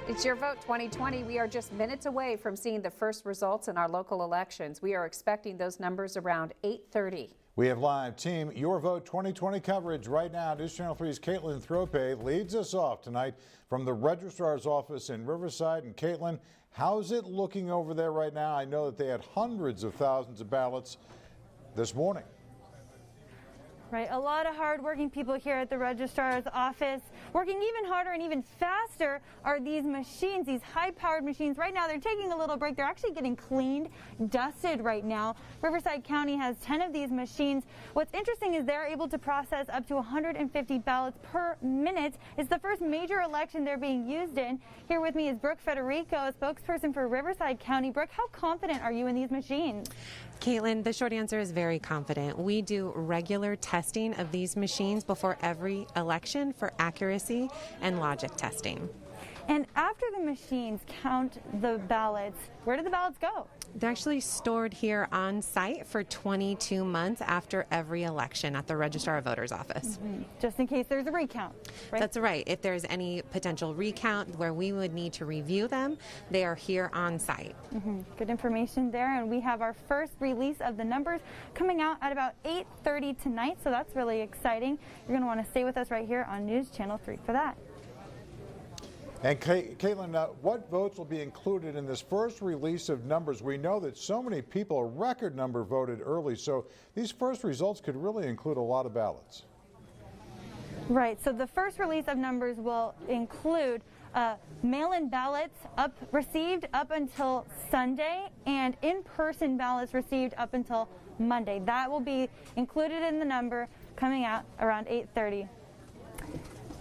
It's Your Vote 2020. We are just minutes away from seeing the first results in our local elections. We are expecting those numbers around 8:30. We have live Team Your Vote 2020 coverage right now. News Channel 3's Caitlin Thrope leads us off tonight from the registrar's office in Riverside. And Caitlin, how's it looking over there right now? I know that they had hundreds of thousands of ballots this morning. Right, a lot of hard-working people here at the registrar's office. Working even harder and even faster are these machines, these high-powered machines. Right now, they're taking a little break. They're actually getting cleaned, dusted right now. Riverside County has 10 of these machines. What's interesting is they're able to process up to 150 ballots per minute. It's the first major election they're being used in. Here with me is Brooke Federico, a spokesperson for Riverside County. Brooke, how confident are you in these machines? Caitlin, the short answer is very confident. We do regular testing of these machines before every election for accuracy and logic testing. And after the machines count the ballots, where do the ballots go? They're actually stored here on site for 22 months after every election at the Registrar of Voters office. Just in case there's a recount, right? That's right. If there's any potential recount where we would need to review them, they are here on site. Good information there, and we have our first release of the numbers coming out at about 8:30 tonight, so that's really exciting. You're going to want to stay with us right here on News Channel 3 for that. And Caitlin, what votes will be included in this first release of numbers? We know that so many people, a record number, voted early, so these first results could really include a lot of ballots. Right, so the first release of numbers will include mail-in ballots received up until Sunday and in-person ballots received up until Monday. That will be included in the number coming out around 8:30.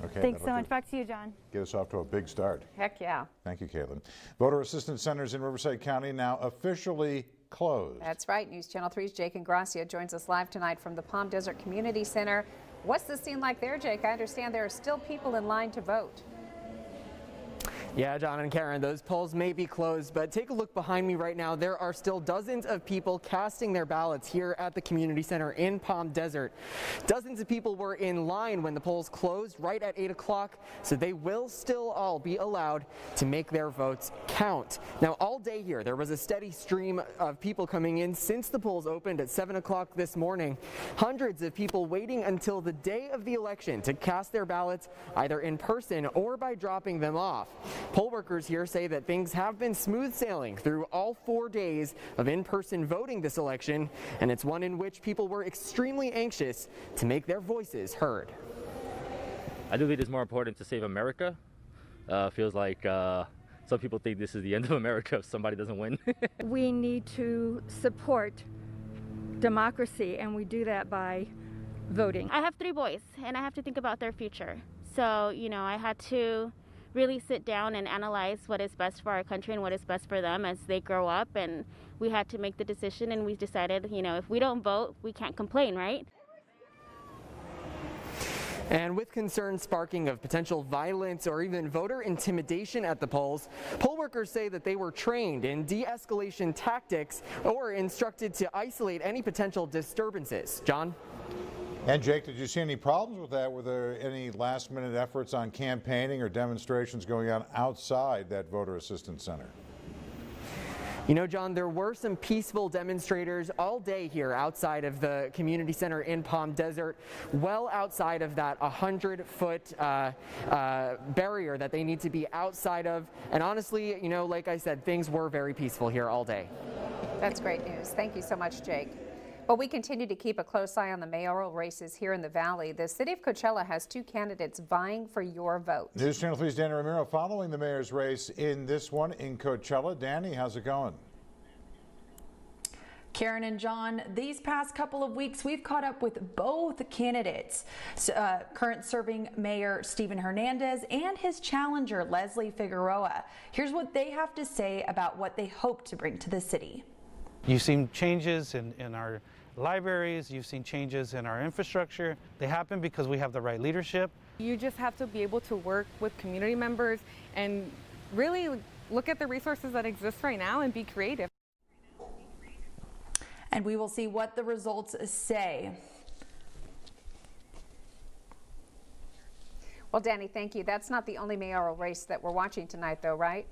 Okay, thanks so much. Back to you, John. Get us off to a big start. Heck yeah. Thank you, Caitlin. Voter assistance centers in Riverside County now officially closed. That's right. News Channel 3's Jake Ingracia joins us live tonight from the Palm Desert Community Center. What's the scene like there, Jake? I understand there are still people in line to vote. Yeah, John and Karen, those polls may be closed, but take a look behind me right now. There are still dozens of people casting their ballots here at the community center in Palm Desert. Dozens of people were in line when the polls closed right at 8 o'clock, so they will still all be allowed to make their votes count. Now, all day here, there was a steady stream of people coming in since the polls opened at 7 o'clock this morning. Hundreds of people waiting until the day of the election to cast their ballots either in person or by dropping them off. Poll workers here say that things have been smooth sailing through all 4 days of in-person voting this election, and it's one in which people were extremely anxious to make their voices heard. I do think it's more important to save America. Feels like some people think this is the end of America if somebody doesn't win. We need to support democracy, and we do that by voting. I have 3 boys, and I have to think about their future. So, I had to really sit down and analyze what is best for our country and what is best for them as they grow up, and we had to make the decision, and we decided, if we don't vote, we can't complain, right? And with concerns sparking of potential violence or even voter intimidation at the polls, poll workers say that they were trained in de-escalation tactics or instructed to isolate any potential disturbances. John? And Jake, did you see any problems with that? Were there any last-minute efforts on campaigning or demonstrations going on outside that voter assistance center? John, there were some peaceful demonstrators all day here outside of the community center in Palm Desert, well outside of that 100-foot barrier that they need to be outside of. And honestly, like I said, things were very peaceful here all day. That's great news. Thank you so much, Jake. Well, we continue to keep a close eye on the mayoral races here in the Valley. The city of Coachella has 2 candidates vying for your vote. News Channel 3's Danny Ramiro following the mayor's race in this one in Coachella. Danny, how's it going? Karen and John, these past couple of weeks, we've caught up with both candidates, current serving Mayor Stephen Hernandez and his challenger, Leslie Figueroa. Here's what they have to say about what they hope to bring to the city. You've seen changes in our libraries, you've seen changes in our infrastructure. They happen because we have the right leadership. You just have to be able to work with community members and really look at the resources that exist right now and be creative. And we will see what the results say. Well, Danny, thank you. That's not the only mayoral race that we're watching tonight, though, right?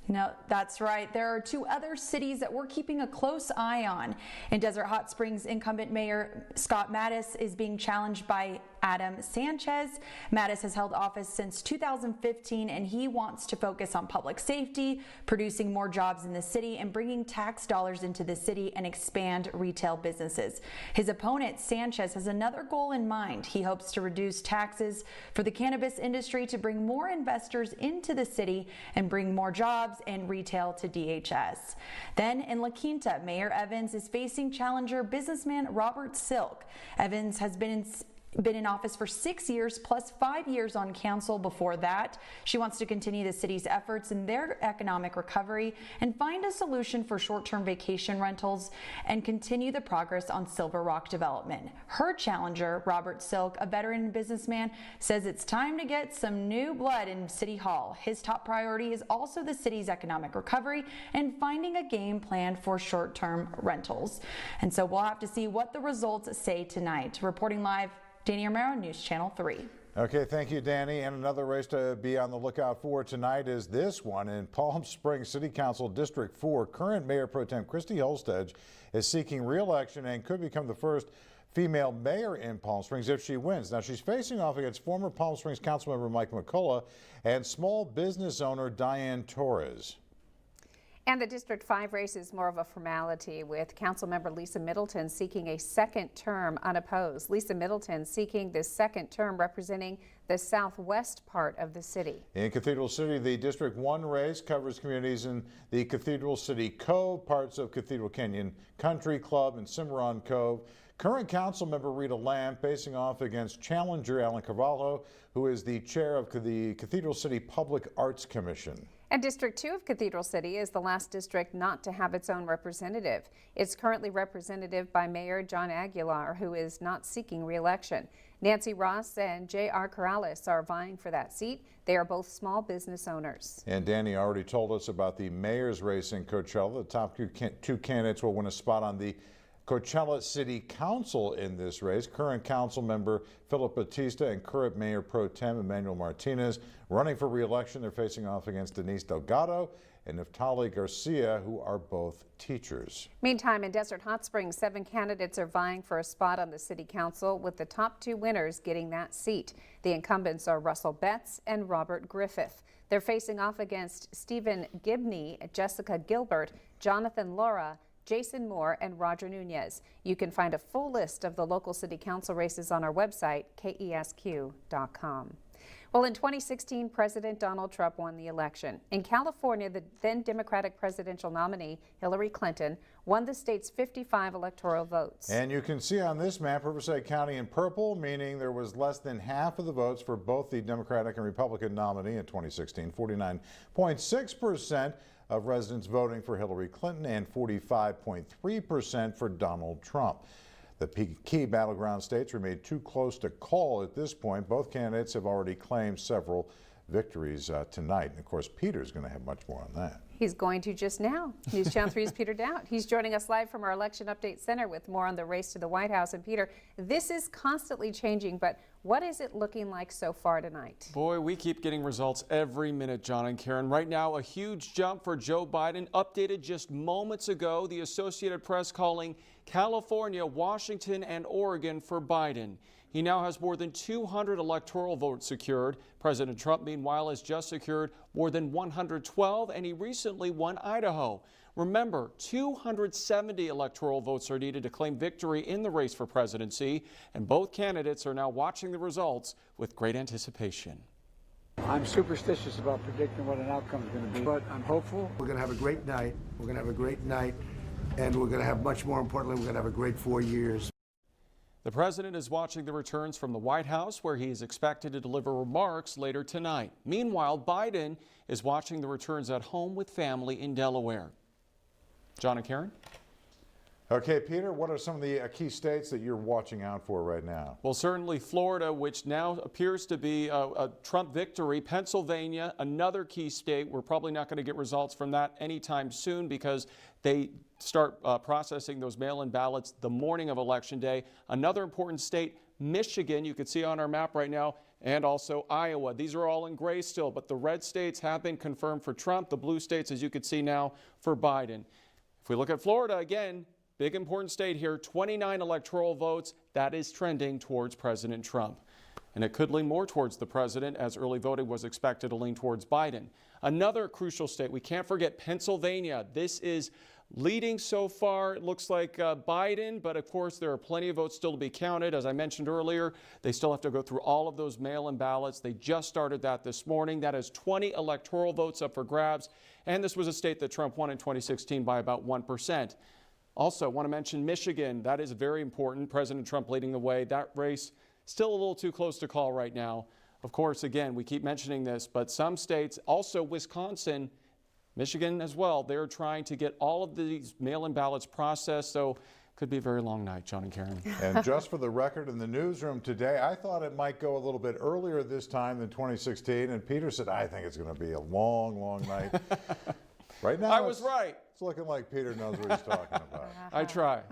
No, that's right. There are two other cities that we're keeping a close eye on. In Desert Hot Springs, incumbent Mayor Scott Mattis is being challenged by Adam Sanchez. Mattis has held office since 2015, and he wants to focus on public safety, producing more jobs in the city, and bringing tax dollars into the city and expand retail businesses. His opponent, Sanchez, has another goal in mind. He hopes to reduce taxes for the cannabis industry to bring more investors into the city and bring more jobs and retail to DHS. Then in La Quinta, Mayor Evans is facing challenger businessman Robert Silk. Evans has been in office for 6 years plus 5 years on council before that. She wants to continue the city's efforts in their economic recovery and find a solution for short-term vacation rentals and continue the progress on Silver Rock development. Her challenger, Robert Silk, a veteran businessman, says it's time to get some new blood in City Hall. His top priority is also the city's economic recovery and finding a game plan for short-term rentals. And so we'll have to see what the results say tonight. Reporting live, Danny Romero, News Channel 3. Okay, thank you, Danny. And another race to be on the lookout for tonight is this one in Palm Springs City Council District 4. Current Mayor Pro Tem Christy Holstedge is seeking re-election and could become the first female mayor in Palm Springs if she wins. Now, she's facing off against former Palm Springs Councilmember Mike McCullough and small business owner Diane Torres. And the District 5 race is more of a formality, with Councilmember Lisa Middleton seeking a second term unopposed. Lisa Middleton seeking this second term representing the southwest part of the city. In Cathedral City, the District 1 race covers communities in the Cathedral City Cove, parts of Cathedral Canyon Country Club and Cimarron Cove. Current Councilmember Rita Lamb facing off against challenger Alan Carvalho, who is the chair of the Cathedral City Public Arts Commission. And District 2 of Cathedral City is the last district not to have its own representative. It's currently represented by Mayor John Aguilar, who is not seeking re-election. Nancy Ross and J.R. Corrales are vying for that seat. They are both small business owners. And Danny already told us about the mayor's race in Coachella. The top two candidates will win a spot on the Coachella City Council in this race. Current council member Philip Batista and current Mayor Pro Tem Emmanuel Martinez running for re-election. They're facing off against Denise Delgado and Naftali Garcia, who are both teachers. Meantime, in Desert Hot Springs, 7 candidates are vying for a spot on the city council, with the top 2 winners getting that seat. The incumbents are Russell Betts and Robert Griffith. They're facing off against Stephen Gibney, Jessica Gilbert, Jonathan Laura, Jason Moore, and Roger Nunez. You can find a full list of the local city council races on our website, KESQ.com. Well, in 2016, President Donald Trump won the election. In California, the then Democratic presidential nominee, Hillary Clinton, won the state's 55 electoral votes. And you can see on this map Riverside County in purple, meaning there was less than half of the votes for both the Democratic and Republican nominee in 2016, 49.6% of residents voting for Hillary Clinton and 45.3% for Donald Trump. The key battleground states remain too close to call at this point. Both candidates have already claimed several victories tonight. And of course, Peter's going to have much more on that. He's going to just now. News Channel 3's Peter Dowd. He's joining us live from our Election Update Center with more on the race to the White House. And Peter, this is constantly changing, but what is it looking like so far tonight? Boy, we keep getting results every minute, John and Karen. Right now, a huge jump for Joe Biden. Updated just moments ago, the Associated Press calling California, Washington, and Oregon for Biden. He now has more than 200 electoral votes secured. President Trump, meanwhile, has just secured more than 112, and he recently won Idaho. Remember, 270 electoral votes are needed to claim victory in the race for presidency, and both candidates are now watching the results with great anticipation. I'm superstitious about predicting what an outcome is going to be, but I'm hopeful. We're going to have a great night. We're going to have a great night, and we're going to have, much more importantly, we're going to have a great 4 years. The president is watching the returns from the White House, where he is expected to deliver remarks later tonight. Meanwhile, Biden is watching the returns at home with family in Delaware. John and Karen? Okay, Peter, what are some of the key states that you're watching out for right now? Well, certainly Florida, which now appears to be a Trump victory. Pennsylvania, another key state. We're probably not going to get results from that anytime soon because they start processing those mail-in ballots the morning of Election Day. Another important state, Michigan, you can see on our map right now, and also Iowa. These are all in gray still, but the red states have been confirmed for Trump. The blue states, as you can see now, for Biden. If we look at Florida again, big important state here, 29 electoral votes. That is trending towards President Trump. And it could lean more towards the president, as early voting was expected to lean towards Biden. Another crucial state, we can't forget Pennsylvania. This is leading so far. It looks like Biden, but of course there are plenty of votes still to be counted. As I mentioned earlier, they still have to go through all of those mail-in ballots. They just started that this morning. That is 20 electoral votes up for grabs. And this was a state that Trump won in 2016 by about 1%. Also, want to mention Michigan. That is very important. President Trump leading the way. That race still a little too close to call right now. Of course, again, we keep mentioning this, but some states, also Wisconsin, Michigan as well, they're trying to get all of these mail-in ballots processed, so could be a very long night, John and Karen. And just for the record, in the newsroom today, I thought it might go a little bit earlier this time than 2016, and Peter said, I think it's going to be a long, long night. Right now, I was right. It's looking like Peter knows what he's talking about. I try.